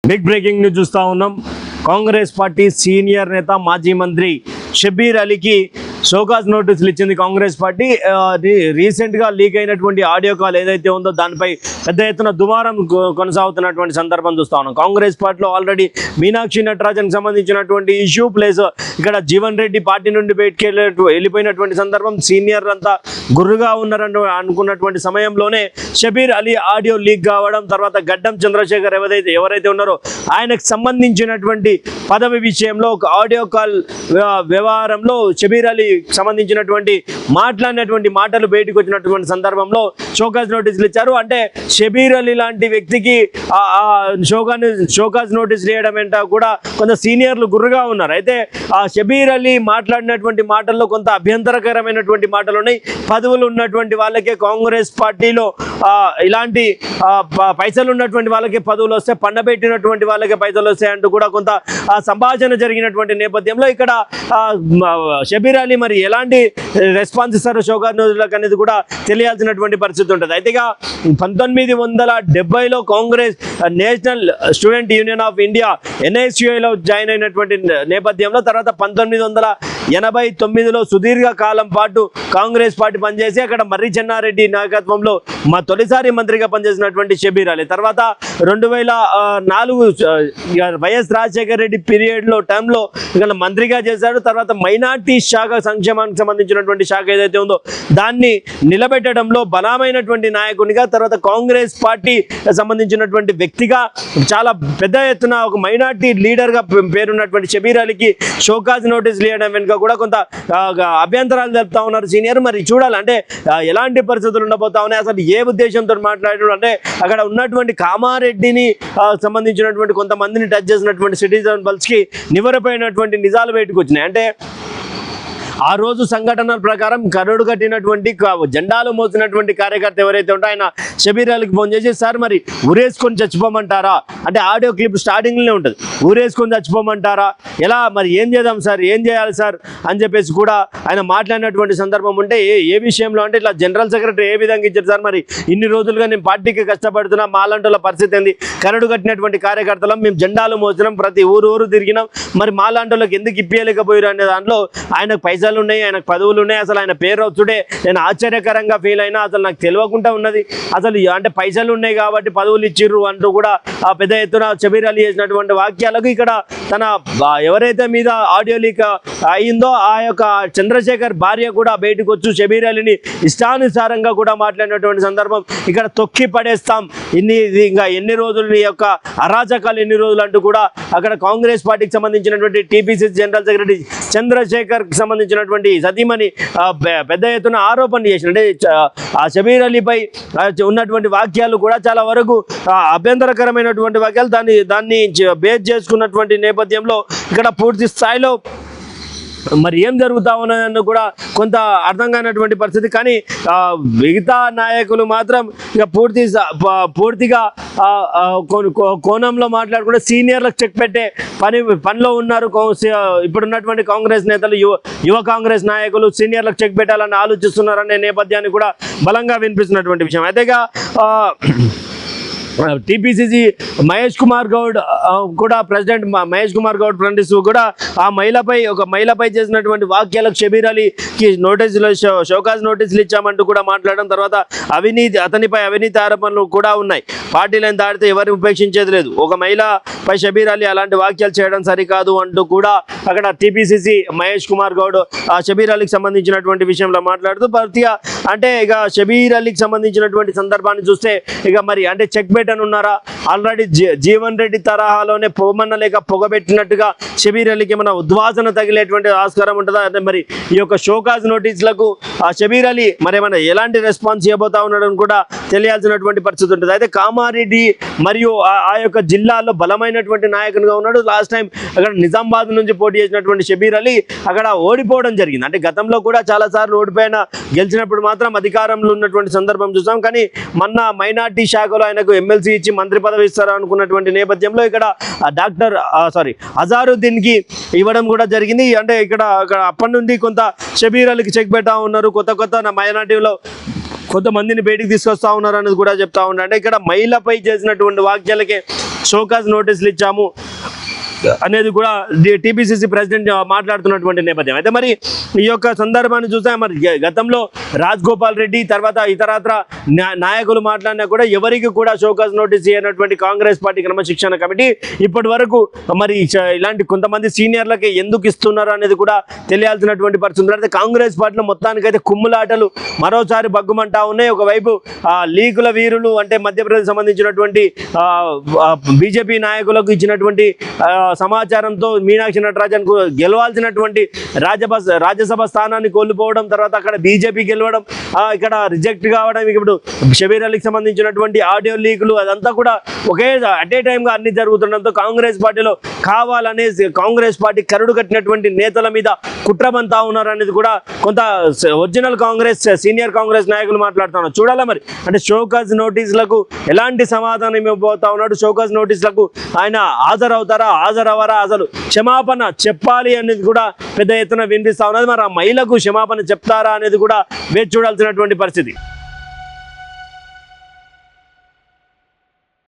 Big breaking news చూస్తూ ఉన్నాం. Congress party senior నేత మాజీ మంత్రి షబీర్ అలీకి షోకాజ్ నోటీసులు ఇచ్చింది కాంగ్రెస్ పార్టీ. రీసెంట్గా లీక్ అయినటువంటి ఆడియో కాల్ ఏదైతే ఉందో దానిపై పెద్ద ఎత్తున దుమారం కొనసాగుతున్నటువంటి సందర్భం చూస్తూ ఉన్నాం. కాంగ్రెస్ పార్టీలో ఆల్రెడీ మీనాక్షి నటరాజన్కి సంబంధించినటువంటి ఇష్యూ ప్లేస్ ఇక్కడ జీవన్ రెడ్డి పార్టీ నుండి బయటికి వెళ్ళిపోయినటువంటి సందర్భం. సీనియర్ అంతా గుర్రుగా ఉన్నారని అనుకున్నటువంటి సమయంలోనే షబీర్ అలీ ఆడియో లీక్ కావడం, తర్వాత గడ్డం చంద్రశేఖర్ ఎవరైతే ఉన్నారో ఆయనకు సంబంధించినటువంటి పదవి విషయంలో ఒక ఆడియో కాల్ వ్యవహారంలో షబీర్ అలీ సంబంధించినటువంటి మాట్లాడినటువంటి మాటలు బయటకు వచ్చినటువంటి సందర్భంలో షోకాజ్ నోటీసులు ఇచ్చారు. అంటే షబీర్ అలీ లాంటి వ్యక్తికి షోకాజ్ నోటీసులు వేయడం ఏంటో కూడా కొంత సీనియర్లు గుర్రుగా ఉన్నారు. అయితే ఆ షబీర్ అలీ మాట్లాడినటువంటి మాటల్లో కొంత అభ్యంతరకరమైనటువంటి మాటలు ఉన్నాయి. పదవులు ఉన్నటువంటి వాళ్ళకే కాంగ్రెస్ పార్టీలో ఇలాంటి పైసలు ఉన్నటువంటి వాళ్ళకి పదవులు వస్తే, పండబెట్టినటువంటి వాళ్ళకే పైసలు వస్తాయి అంటూ కూడా కొంత సంభాషణ జరిగినటువంటి నేపథ్యంలో ఇక్కడ షబీర్ అలీ మరి ఎలాంటి రెస్పాన్స్ ఇస్తారో షోకాజ్ నోటీసులకు అనేది కూడా తెలియాల్సినటువంటి పరిస్థితి ఉంటుంది. అయితే 1970లో Congress national student union of India NSUIలో జాయిన్ అయినటువంటి నేపథ్యంలో తర్వాత 1989లో సుదీర్ఘ కాలం పాటు కాంగ్రెస్ పార్టీ పనిచేసి అక్కడ మర్రి చెన్నారెడ్డి నాయకత్వంలో తొలిసారి మంత్రిగా పనిచేసినటువంటి షబీర్ అలీ తర్వాత 2004 వైఎస్ రాజశేఖర రెడ్డి పీరియడ్లో టైంలో ఇక్కడ మంత్రిగా చేశాడు. తర్వాత మైనార్టీ శాఖ సంక్షేమానికి సంబంధించినటువంటి శాఖ ఏదైతే ఉందో దాన్ని నిలబెట్టడంలో బలమైనటువంటి నాయకునిగా, తర్వాత కాంగ్రెస్ పార్టీ సంబంధించినటువంటి వ్యక్తిగా చాలా పెద్ద ఎత్తున ఒక మైనార్టీ లీడర్గా పేరున్నటువంటి షబీర్ అలీకి షోకాజ్ నోటీసులు ఇవ్వడం వెనుక కూడా కొంత అభ్యంతరాలు తెలుపుతా ఉన్నారు సీనియర్. మరి చూడాలంటే ఎలాంటి పరిస్థితులు ఉండబోతా ఉన్నాయి, అసలు ఏ ఉద్దేశంతో మాట్లాడడం అంటే అక్కడ ఉన్నటువంటి కామారెడ్డిని సంబంధించినటువంటి కొంతమందిని టచ్ చేసినటువంటి సిటిజన్ పల్స్కి నివరపోయినటువంటి నిజాలు బయటకు వచ్చినాయి. అంటే ఆ రోజు సంఘటనల ప్రకారం కరడు కట్టినటువంటి జెండాలు మోసినటువంటి కార్యకర్త ఎవరైతే ఉంటే ఆయన షబీర్ అలీకి ఫోన్ చేసి, సార్ మరి ఊరేసుకొని చచ్చిపోమంటారా అంటే ఆడియో క్లిప్ స్టార్టింగ్లోనే ఉంటుంది, ఊరేసుకొని చచ్చిపోమంటారా, ఎలా మరి ఏం చేద్దాం సార్, ఏం చేయాలి సార్ అని చెప్పేసి కూడా ఆయన మాట్లాడినటువంటి సందర్భం ఉంటే ఏ విషయంలో అంటే ఇట్లా జనరల్ సెక్రటరీ ఏ విధంగా ఇచ్చారు సార్, మరి ఇన్ని రోజులుగా నేను పార్టీకి కష్టపడుతున్నా, మాలాంటి పరిస్థితి ఏంది, కరడు కట్టినటువంటి కార్యకర్తలం మేము జెండాలు మోసినాం, ప్రతి ఊరు తిరిగినాం, మరి మాలాంటి ఎందుకు ఇప్పించలేకపోయారు అనే దాంట్లో ఆయనకు పైసలు ఉన్నాయి, ఆయనకు పదవులు ఉన్నాయి, అసలు ఆయన పేరు వచ్చుడే నేను ఆశ్చర్యకరంగా ఫీల్ అయినా, అసలు నాకు తెలియకుండా ఉన్నది, అసలు అంటే పైసలు ఉన్నాయి కాబట్టి పదవులు ఇచ్చిర్రు అంటూ కూడా పెద్ద ఎత్తున షబీర్ అలీ చేసినటువంటి వాక్యాలకు ఇక్కడ తన ఎవరైతే మీద ఆడియో లీక్ అయిందో ఆ యొక్క చంద్రశేఖర్ భార్య కూడా బయటకు వచ్చి షబీర్ అలీని ఇష్టానుసారంగా కూడా మాట్లాడినటువంటి సందర్భం. ఇక్కడ తొక్కి పడేస్తాం, ఇంకా ఎన్ని రోజులు నీ యొక్క అరాచకాలు ఎన్ని రోజులు అంటూ కూడా అక్కడ కాంగ్రెస్ పార్టీకి సంబంధించినటువంటి TPCC జనరల్ సెక్రటరీ చంద్రశేఖర్కి సంబంధించినటువంటి సతీమణి పెద్ద ఎత్తున ఆరోపణలు చేసిన అంటే ఆ షబీర్ అలీపై ఉన్నటువంటి వాక్యాలు కూడా చాలా వరకు అభ్యంతరకరమైనటువంటి వాక్యాలు, దాన్ని బేస్ చేసుకున్నటువంటి నేపథ్యంలో ఇక్కడ పూర్తి స్థాయిలో మరి ఏం జరుగుతా ఉన్నదని కూడా కొంత అర్థం కానటువంటి పరిస్థితి. కానీ మిగతా నాయకులు మాత్రం ఇక పూర్తిగా కోణంలో మాట్లాడుకుంటే సీనియర్లకు చెక్ పెట్టే పనిలో ఉన్నారు. ఇప్పుడున్నటువంటి కాంగ్రెస్ నేతలు, యువ కాంగ్రెస్ నాయకులు సీనియర్లకు చెక్ పెట్టాలని ఆలోచిస్తున్నారనే నేపథ్యాన్ని కూడా బలంగా వినిపిస్తున్నటువంటి విషయం. అయితేగా TPCC మహేష్ కుమార్ గౌడ్ కూడా, ప్రెసిడెంట్ మహేష్ కుమార్ గౌడ్ ఫ్రెండ్స్ కూడా ఒక మహిళపై చేసినటువంటి వాక్యాలకు షబీర్ అలీకి షోకాజ్ నోటీసులు ఇచ్చామంటూ కూడా మాట్లాడడం, తర్వాత అతనిపై అవినీతి ఆరోపణలు కూడా ఉన్నాయి, పార్టీలను దాటితే ఎవరిని ఉపేక్షించేది లేదు, ఒక మహిళపై షబీర్ అలీ అలాంటి వాక్యాలు చేయడం సరికాదు అంటూ కూడా అక్కడ TPCC మహేష్ కుమార్ గౌడ్ షబీర్ అలీకి సంబంధించినటువంటి విషయంలో మాట్లాడుతూ పూర్తిగా అంటే ఇక షబీర్ అలీకి సంబంధించినటువంటి సందర్భాన్ని చూస్తే ఇక మరి అంటే చెక్ ఉన్నారా, ఆల్రెడీ జీవన్ రెడ్డి తరహాలోనే పొగమన్న లేక పొగబెట్టినట్టుగా షబీర్ అలీకి ఏమైనా ఉద్వాసన తగిలేటువంటి ఆస్కారం ఉంటుందా అంటే మరి ఈ యొక్క షోకాజ్ నోటీసులకు షబీర్ అలీ మరి ఏమైనా ఎలాంటి రెస్పాన్స్ ఇవ్వబోతా ఉన్నాడని కూడా తెలియాల్సినటువంటి పరిస్థితి ఉంటుంది. అయితే కామారెడ్డి మరియు ఆ యొక్క జిల్లాలో బలమైనటువంటి నాయకునిగా ఉన్నాడు. లాస్ట్ టైం అక్కడ నిజామాబాద్ నుంచి పోటీ చేసినటువంటి షబీర్ అలీ అక్కడ ఓడిపోవడం జరిగింది. అంటే గతంలో కూడా చాలాసార్లు ఓడిపోయినా గెలిచినప్పుడు మాత్రం అధికారంలో ఉన్నటువంటి సందర్భం చూసాం. కానీ మొన్న మైనార్టీ శాఖలో ఆయనకు ఎమ్మెల్సీ ఇచ్చి మంత్రి పదవి ఇస్తారు అనుకున్నటువంటి నేపథ్యంలో ఇక్కడ అజారుద్దీన్కి ఇవ్వడం కూడా జరిగింది. అంటే ఇక్కడ అప్పటి నుండి కొంత షబీర్ అలీకి చెక్ పెడతా ఉన్నారు, కొత్త మైనార్టీలో కొంతమందిని బయటికి తీసుకొస్తా ఉన్నారు అనేది కూడా చెప్తా ఉన్నారు. అంటే ఇక్కడ మహిళపై చేసినటువంటి వాక్యాలకే షోకాజ్ నోటీసులు ఇచ్చాము అనేది కూడా టీపీసీసీ ప్రెసిడెంట్ మాట్లాడుతున్నటువంటి నేపథ్యం. అయితే మరి ఈ యొక్క సందర్భాన్ని చూస్తే మరి గతంలో రాజగోపాల్ రెడ్డి తర్వాత ఇతరత్ర నాయకులు మాట్లాడినా కూడా ఎవరికి కూడా షోకాజ్ నోటీస్ ఇవ్వనటువంటి కాంగ్రెస్ పార్టీ క్రమశిక్షణ కమిటీ ఇప్పటి వరకు మరి ఇలాంటి కొంతమంది సీనియర్లకి ఎందుకు ఇస్తున్నారు అనేది కూడా తెలియాల్సినటువంటి పరిస్థితి. అయితే కాంగ్రెస్ పార్టీలో మొత్తానికైతే కుమ్ములాటలు మరోసారి బగ్గుమంటా ఉన్నాయి. ఒకవైపు లీకుల వీరులు అంటే మధ్యప్రదేశ్ సంబంధించినటువంటి బీజేపీ నాయకులకు ఇచ్చినటువంటి సమాచారంతో మీనాక్షి నటరాజన్ కు గెలవాల్సినటువంటి రాజ్యసభ స్థానాన్ని కోల్పోవడం, తర్వాత అక్కడ బీజేపీ గెలవడం, ఇక్కడ రిజెక్ట్ కావడం, ఇప్పుడు షబీర్ అలీకి సంబంధించినటువంటి ఆడియో లీకులు అదంతా కూడా ఒకే అట్ ఏ టైంగా అన్ని జరుగుతుండడంతో కాంగ్రెస్ పార్టీలో కావాలనే కాంగ్రెస్ పార్టీ కరుడు కట్టినటువంటి నేతల మీద కుట్రబంతా ఉన్నారనేది కూడా కొంత ఒరిజినల్ కాంగ్రెస్ సీనియర్ కాంగ్రెస్ నాయకులు మాట్లాడుతున్నారు. చూడాలా మరి అంటే షోకాజ్ నోటీసులకు ఎలాంటి సమాధానం ఇవ్వబోతా ఉన్నాడు, షోకాజ్ నోటీసులకు ఆయన హాజరవుతారా, హాజరవరా, అసలు క్షమాపణ చెప్పాలి అనేది కూడా పెద్ద ఎత్తున వినిపిస్తా ఉన్నది. మరి ఆ మహిళకు క్షమాపణ చెప్తారా అనేది కూడా వేచి చూడాల్సినటువంటి పరిస్థితి.